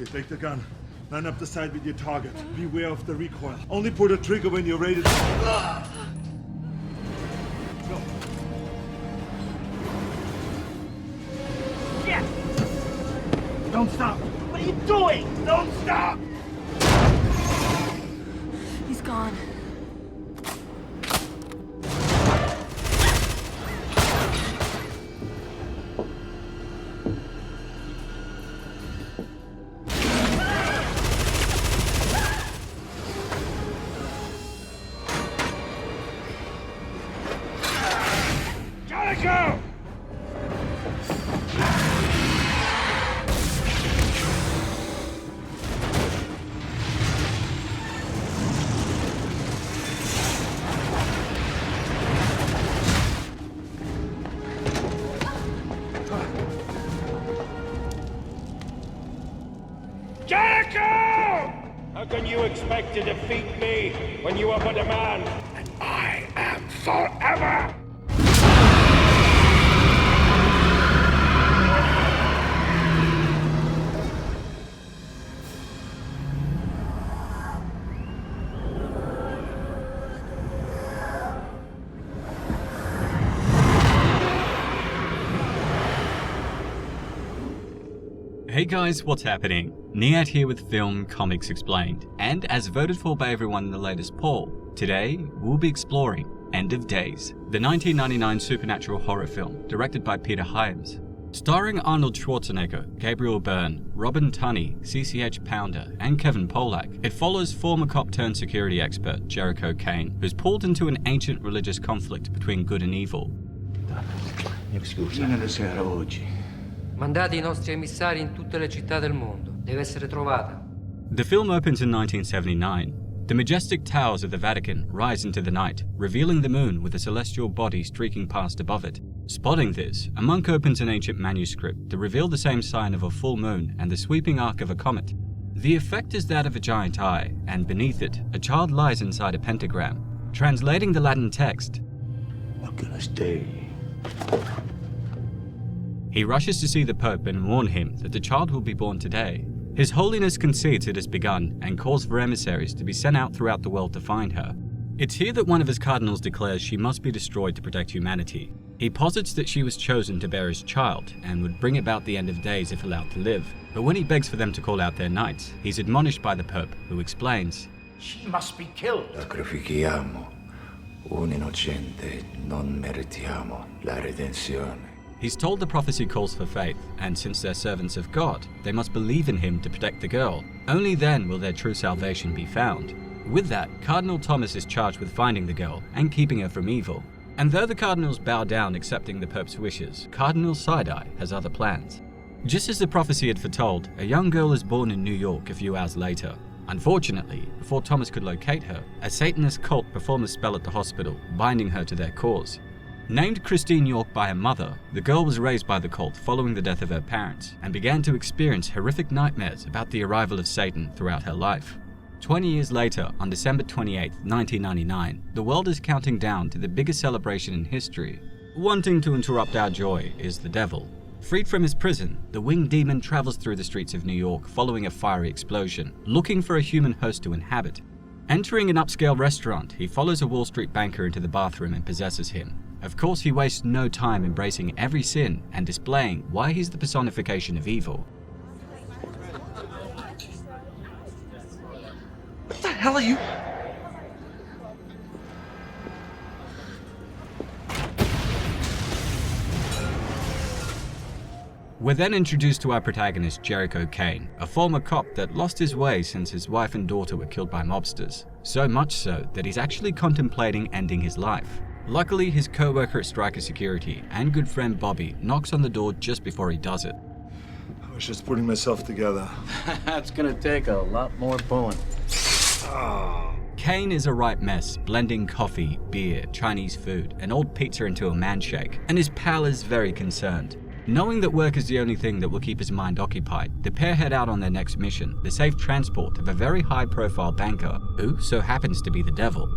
Okay, take the gun. Line up the sight with your target. Beware of the recoil. Only pull the trigger when you're ready to... Go. Yes! Don't stop! What are you doing? Don't stop! He's gone. Jericho! Jericho! How can you expect to defeat me when you are but a man? And I am forever! Hey guys, what's happening? Niyat here with Film Comics Explained, and as voted for by everyone in the latest poll, today we'll be exploring End of Days, the 1999 supernatural horror film directed by Peter Hyams. Starring Arnold Schwarzenegger, Gabriel Byrne, Robin Tunney, CCH Pounder, and Kevin Pollak, it follows former cop-turned-security expert Jericho Cane, who's pulled into an ancient religious conflict between good and evil. Mandati i nostri emissari in tutte le città del mondo. Deve essere trovata. The film opens in 1979. The majestic towers of the Vatican rise into the night, revealing the moon with a celestial body streaking past above it. Spotting this, a monk opens an ancient manuscript to reveal the same sign of a full moon and the sweeping arc of a comet. The effect is that of a giant eye, and beneath it, a child lies inside a pentagram. Translating the Latin text, I'm gonna stay. He rushes to see the Pope and warn him that the child will be born today. His Holiness concedes it has begun and calls for emissaries to be sent out throughout the world to find her. It's here that one of his cardinals declares she must be destroyed to protect humanity. He posits that she was chosen to bear his child and would bring about the end of days if allowed to live. But when he begs for them to call out their knights, he's admonished by the Pope, who explains, She must be killed. Sacrifichiamo un innocente, non meritiamo la redenzione. He's told the prophecy calls for faith, and since they're servants of God, they must believe in him to protect the girl. Only then will their true salvation be found. With that, Cardinal Thomas is charged with finding the girl and keeping her from evil. And though the cardinals bow down accepting the Pope's wishes, Cardinal Side-Eye has other plans. Just as the prophecy had foretold, a young girl is born in New York a few hours later. Unfortunately, before Thomas could locate her, a Satanist cult performed a spell at the hospital, binding her to their cause. Named Christine York by her mother, the girl was raised by the cult following the death of her parents and began to experience horrific nightmares about the arrival of Satan throughout her life. 20 years later, on December 28, 1999, the world is counting down to the biggest celebration in history. Wanting to interrupt our joy is the devil. Freed from his prison, the winged demon travels through the streets of New York following a fiery explosion, looking for a human host to inhabit. Entering an upscale restaurant, he follows a Wall Street banker into the bathroom and possesses him. Of course, he wastes no time embracing every sin and displaying why he's the personification of evil. What the hell are you? We're then introduced to our protagonist, Jericho Cane, a former cop that lost his way since his wife and daughter were killed by mobsters. So much so that he's actually contemplating ending his life. Luckily, his co-worker at Striker Security and good friend Bobby knocks on the door just before he does it. I was just putting myself together. That's gonna take a lot more pulling. Cane is a right mess, blending coffee, beer, Chinese food, and old pizza into a manshake, and his pal is very concerned. Knowing that work is the only thing that will keep his mind occupied, the pair head out on their next mission, the safe transport of a very high-profile banker, who so happens to be the devil.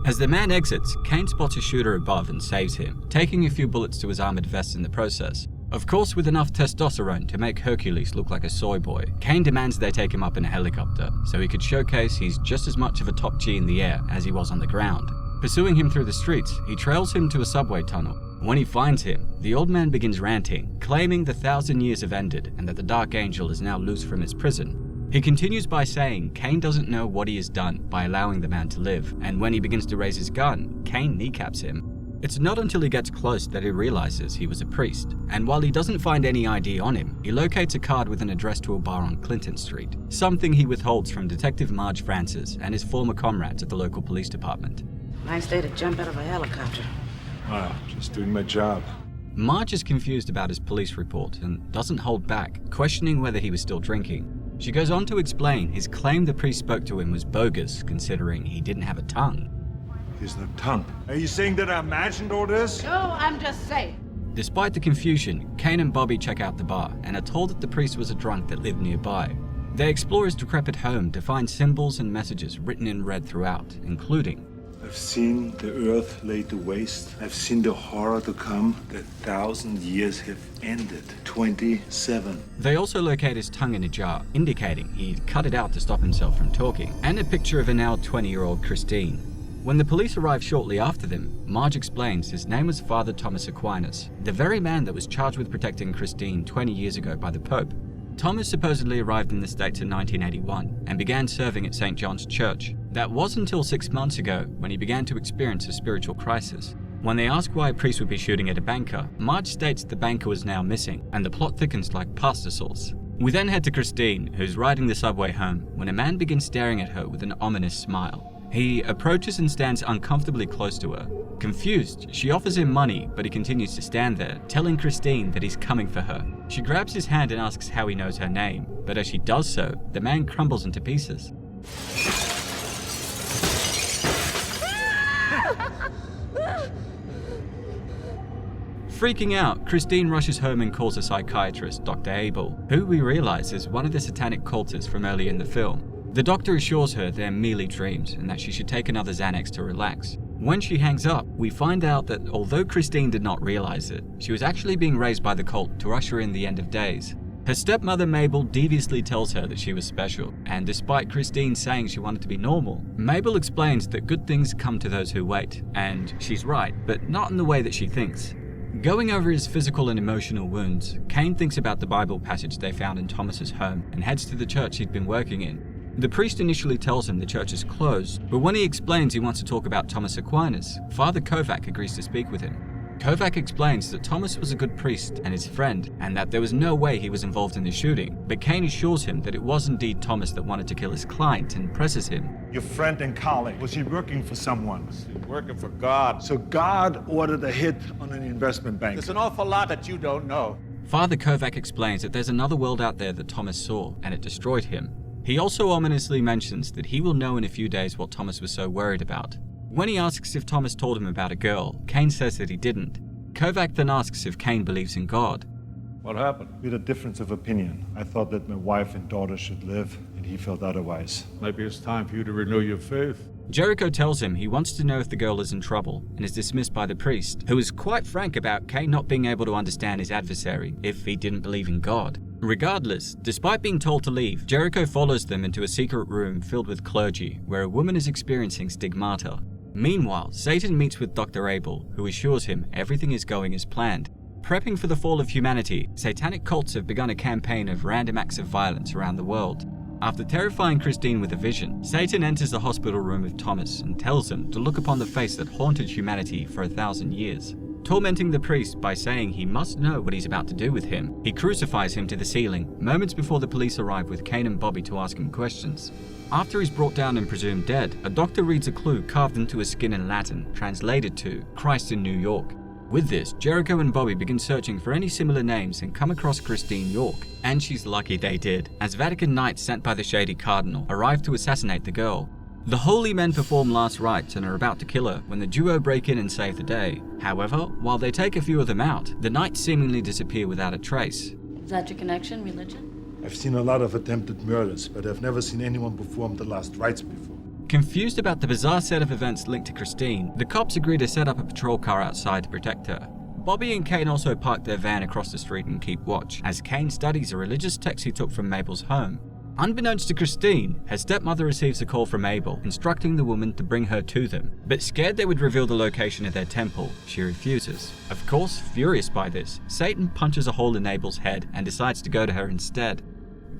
As the man exits, Cane spots a shooter above and saves him, taking a few bullets to his armored vest in the process. Of course, with enough testosterone to make Hercules look like a soy boy, Cane demands they take him up in a helicopter so he could showcase he's just as much of a top G in the air as he was on the ground. Pursuing him through the streets, he trails him to a subway tunnel. When he finds him, the old man begins ranting, claiming the 1,000 years have ended and that the Dark Angel is now loose from his prison. He continues by saying Cane doesn't know what he has done by allowing the man to live, and when he begins to raise his gun, Cane kneecaps him. It's not until he gets close that he realizes he was a priest, and while he doesn't find any ID on him, he locates a card with an address to a bar on Clinton Street, something he withholds from Detective Marge Francis and his former comrades at the local police department. Nice day to jump out of a helicopter. Wow, just doing my job. Marge is confused about his police report and doesn't hold back, questioning whether he was still drinking. She goes on to explain his claim the priest spoke to him was bogus, considering he didn't have a tongue. He's no tongue. Are you saying that I imagined all this? No, I'm just saying. Despite the confusion, Cane and Bobby check out the bar and are told that the priest was a drunk that lived nearby. They explore his decrepit home to find symbols and messages written in red throughout, including, I've seen the earth laid to waste. I've seen the horror to come. The 1,000 years have ended. 27. They also locate his tongue in a jar, indicating he'd cut it out to stop himself from talking, and a picture of a now 20-year-old Christine. When the police arrive shortly after them, Marge explains his name was Father Thomas Aquinas, the very man that was charged with protecting Christine 20 years ago by the Pope. Thomas supposedly arrived in the States in 1981 and began serving at St. John's Church. That was until 6 months ago when he began to experience a spiritual crisis. When they ask why a priest would be shooting at a banker, Marge states the banker was now missing, and the plot thickens like pasta sauce. We then head to Christine, who's riding the subway home, when a man begins staring at her with an ominous smile. He approaches and stands uncomfortably close to her. Confused, she offers him money, but he continues to stand there, telling Christine that he's coming for her. She grabs his hand and asks how he knows her name, but as she does so, the man crumbles into pieces. Freaking out, Christine rushes home and calls a psychiatrist, Dr. Abel, who we realize is one of the satanic cultists from earlier in the film. The doctor assures her they're merely dreams and that she should take another Xanax to relax. When she hangs up, we find out that although Christine did not realize it, she was actually being raised by the cult to usher in the end of days. Her stepmother Mabel deviously tells her that she was special, and despite Christine saying she wanted to be normal, Mabel explains that good things come to those who wait, and she's right, but not in the way that she thinks. Going over his physical and emotional wounds, Cane thinks about the Bible passage they found in Thomas's home and heads to the church he'd been working in. The priest initially tells him the church is closed, but when he explains he wants to talk about Thomas Aquinas, Father Kovac agrees to speak with him. Kovac explains that Thomas was a good priest and his friend, and that there was no way he was involved in the shooting, but Cane assures him that it was indeed Thomas that wanted to kill his client and presses him. Your friend and colleague, was he working for someone? He's working for God. So God ordered a hit on an investment bank. There's an awful lot that you don't know. Father Kovac explains that there's another world out there that Thomas saw, and it destroyed him. He also ominously mentions that he will know in a few days what Thomas was so worried about. When he asks if Thomas told him about a girl, Cane says that he didn't. Kovac then asks if Cane believes in God. What happened? We had a difference of opinion. I thought that my wife and daughter should live, and he felt otherwise. Maybe it's time for you to renew your faith. Jericho tells him he wants to know if the girl is in trouble and is dismissed by the priest, who is quite frank about Cane not being able to understand his adversary if he didn't believe in God. Regardless, despite being told to leave, Jericho follows them into a secret room filled with clergy, where a woman is experiencing stigmata. Meanwhile, Satan meets with Dr. Abel, who assures him everything is going as planned. Prepping for the fall of humanity, satanic cults have begun a campaign of random acts of violence around the world. After terrifying Christine with a vision, Satan enters the hospital room with Thomas and tells him to look upon the face that haunted humanity for 1,000 years. Tormenting the priest by saying he must know what he's about to do with him, he crucifies him to the ceiling moments before the police arrive with Cane and Bobby to ask him questions. After he's brought down and presumed dead, a doctor reads a clue carved into his skin in Latin, translated to Christ in New York. With this, Jericho and Bobby begin searching for any similar names and come across Christine York. And she's lucky they did, as Vatican knights sent by the shady cardinal arrive to assassinate the girl. The holy men perform last rites and are about to kill her when the duo break in and save the day. However, while they take a few of them out, the knights seemingly disappear without a trace. Is that your connection, religion? I've seen a lot of attempted murders, but I've never seen anyone perform the last rites before. Confused about the bizarre set of events linked to Christine, the cops agree to set up a patrol car outside to protect her. Bobby and Cane also park their van across the street and keep watch, as Cane studies a religious text he took from Mabel's home. Unbeknownst to Christine, her stepmother receives a call from Mabel, instructing the woman to bring her to them. But scared they would reveal the location of their temple, she refuses. Of course, furious by this, Satan punches a hole in Mabel's head and decides to go to her instead.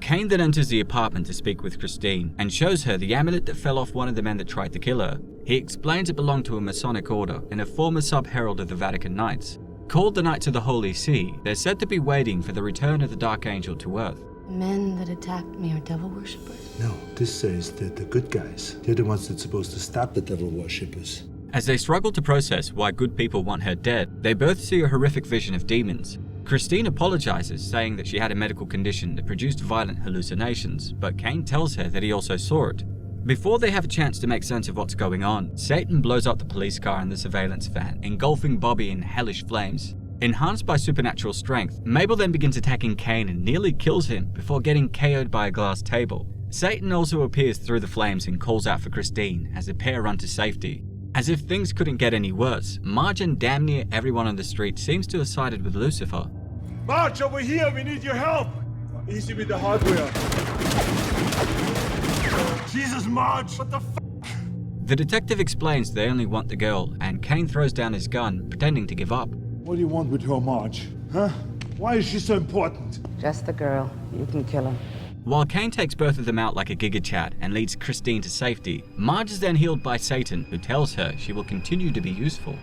Cane then enters the apartment to speak with Christine, and shows her the amulet that fell off one of the men that tried to kill her. He explains it belonged to a Masonic order and a former sub-herald of the Vatican Knights. Called the Knights of the Holy See, they're said to be waiting for the return of the Dark Angel to Earth. Men that attacked me are devil worshippers. No, this says that the good guys, they're the ones that's supposed to stop the devil worshippers. As they struggle to process why good people want her dead, they both see a horrific vision of demons. Christine apologizes, saying that she had a medical condition that produced violent hallucinations, but Cane tells her that he also saw it. Before they have a chance to make sense of what's going on, Satan blows up the police car and the surveillance van, engulfing Bobby in hellish flames. Enhanced by supernatural strength, Mabel then begins attacking Cane and nearly kills him before getting KO'd by a glass table. Satan also appears through the flames and calls out for Christine as the pair run to safety. As if things couldn't get any worse, Marge and damn near everyone on the street seems to have sided with Lucifer. March, over here, we need your help! Easy with the hardware. Jesus, Marge, what the f***? The detective explains they only want the girl, and Cane throws down his gun, pretending to give up. What do you want with her, Marge? Huh? Why is she so important? Just the girl. You can kill him. While Cane takes both of them out like a Giga Chad and leads Christine to safety, Marge is then healed by Satan, who tells her she will continue to be useful.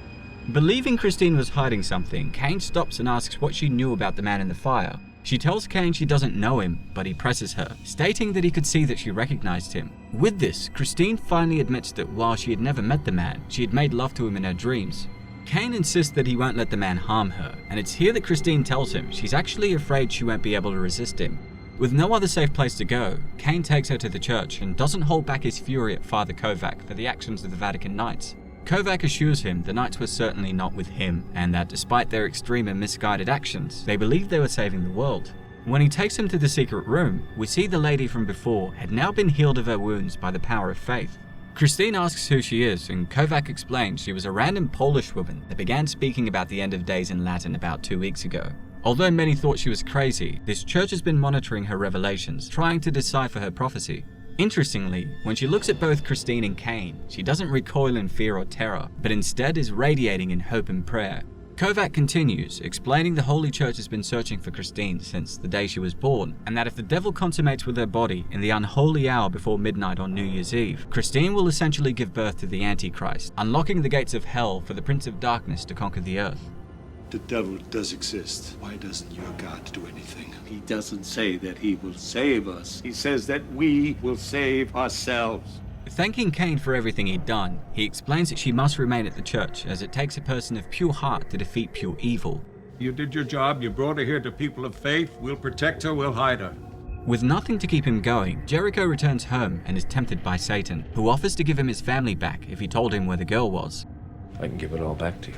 Believing Christine was hiding something, Cane stops and asks what she knew about the man in the fire. She tells Cane she doesn't know him, but he presses her, stating that he could see that she recognized him. With this, Christine finally admits that while she had never met the man, she had made love to him in her dreams. Cane insists that he won't let the man harm her, and it's here that Christine tells him she's actually afraid she won't be able to resist him. With no other safe place to go, Cane takes her to the church and doesn't hold back his fury at Father Kovac for the actions of the Vatican Knights. Kovac assures him the Knights were certainly not with him, and that despite their extreme and misguided actions, they believed they were saving the world. When he takes him to the secret room, we see the lady from before had now been healed of her wounds by the power of faith. Christine asks who she is, and Kovac explains she was a random Polish woman that began speaking about the end of days in Latin about 2 weeks ago. Although many thought she was crazy, this church has been monitoring her revelations, trying to decipher her prophecy. Interestingly, when she looks at both Christine and Cane, she doesn't recoil in fear or terror, but instead is radiating in hope and prayer. Kovac continues, explaining the Holy Church has been searching for Christine since the day she was born, and that if the devil consummates with her body in the unholy hour before midnight on New Year's Eve, Christine will essentially give birth to the Antichrist, unlocking the gates of hell for the Prince of Darkness to conquer the earth. The devil does exist. Why doesn't your God do anything? He doesn't say that he will save us. He says that we will save ourselves. Thanking Cane for everything he'd done, he explains that she must remain at the church as it takes a person of pure heart to defeat pure evil. You did your job, you brought her here to people of faith. We'll protect her, we'll hide her. With nothing to keep him going, Jericho returns home and is tempted by Satan, who offers to give him his family back if he told him where the girl was. I can give it all back to you.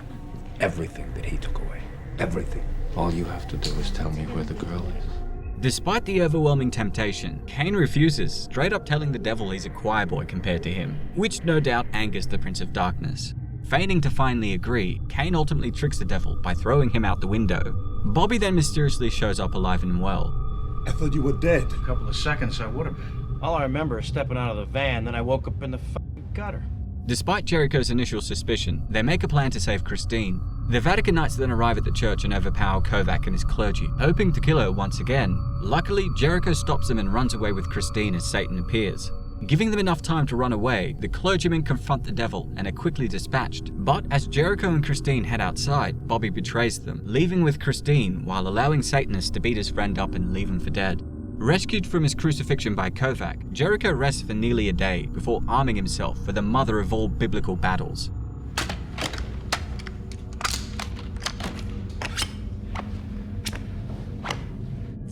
Everything that he took away. Everything. All you have to do is tell me where the girl is. Despite the overwhelming temptation, Cane refuses, straight up telling the devil he's a choir boy compared to him, which no doubt angers the Prince of Darkness. Feigning to finally agree, Cane ultimately tricks the devil by throwing him out the window. Bobby then mysteriously shows up alive and well. I thought you were dead. A couple of seconds I would have been. All I remember is stepping out of the van, then I woke up in the f***ing gutter. Despite Jericho's initial suspicion, they make a plan to save Christine. The Vatican Knights then arrive at the church and overpower Kovac and his clergy, hoping to kill her once again. Luckily, Jericho stops them and runs away with Christine as Satan appears. Giving them enough time to run away, the clergymen confront the devil and are quickly dispatched. But as Jericho and Christine head outside, Bobby betrays them, leaving with Christine while allowing Satanists to beat his friend up and leave him for dead. Rescued from his crucifixion by Kovac, Jericho rests for nearly a day before arming himself for the mother of all biblical battles.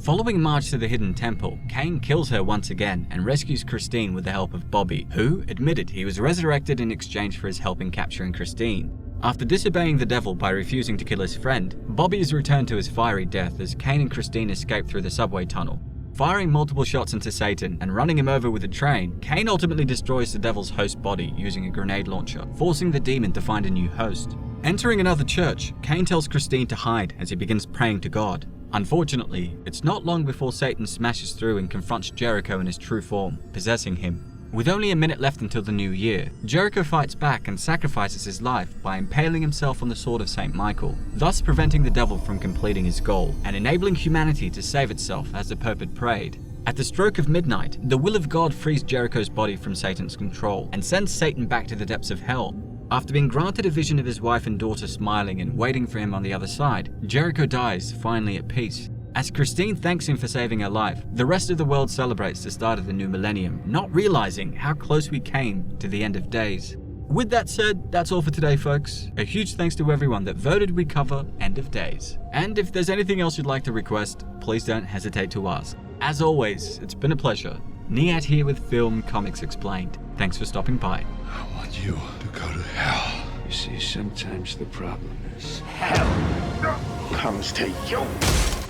Following Marge to the hidden temple, Cane kills her once again and rescues Christine with the help of Bobby, who admitted he was resurrected in exchange for his help in capturing Christine. After disobeying the devil by refusing to kill his friend, Bobby is returned to his fiery death as Cane and Christine escape through the subway tunnel. Firing multiple shots into Satan and running him over with a train, Cane ultimately destroys the devil's host body using a grenade launcher, forcing the demon to find a new host. Entering another church, Cane tells Christine to hide as he begins praying to God. Unfortunately, it's not long before Satan smashes through and confronts Jericho in his true form, possessing him. With only a minute left until the new year, Jericho fights back and sacrifices his life by impaling himself on the sword of St. Michael, thus preventing the devil from completing his goal and enabling humanity to save itself as the Pope had prayed. At the stroke of midnight, the will of God frees Jericho's body from Satan's control and sends Satan back to the depths of hell. After being granted a vision of his wife and daughter smiling and waiting for him on the other side, Jericho dies, finally at peace. As Christine thanks him for saving her life, the rest of the world celebrates the start of the new millennium, not realizing how close we came to the end of days. With that said, that's all for today, folks. A huge thanks to everyone that voted we cover End of Days. And if there's anything else you'd like to request, please don't hesitate to ask. As always, it's been a pleasure. Niyat here with Film Comics Explained. Thanks for stopping by. I want you to go to hell. You see, sometimes the problem is Hell comes to you.